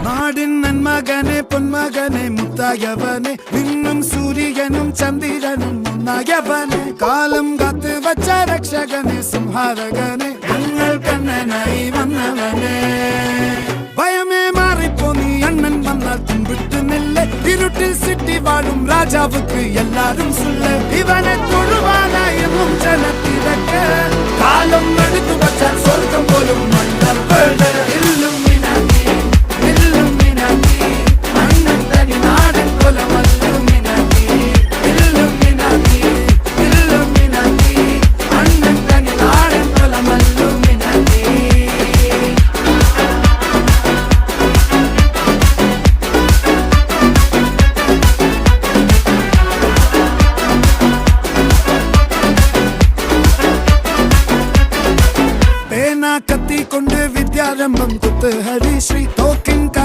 നാടിൻ നന്മകനെ പൊന്മകനെ മുത്തായവനെ നിന്നും സൂര്യനും ചന്ദ്രനും ഒന്നായവനെ കാലം കാത്ത് വച്ച രക്ഷകനെ സംഹാരകനെ ഞങ്ങൾ കണ്ണനായി വന്നവനെ ഭയമേ മാറിപ്പോ നീ അണ്ണൻ വന്നാൽ തുമ്പിട്ട് നില്ല ഇരുട്ടിൽ സിറ്റി വാഴും രാജാവുക്ക് എല്ലാരും സുല്ല ഇവനെ തൊഴുവാനായി എന്നും ജനത്തിരക്ക് കാലം എടുത്തു വച്ചാൽ സ്വർഗം പോലും മണ്ണൽ കത്തി കൊണ്ട് വിദ്യാരംഭം കുത്ത് ഹരിശ്രീ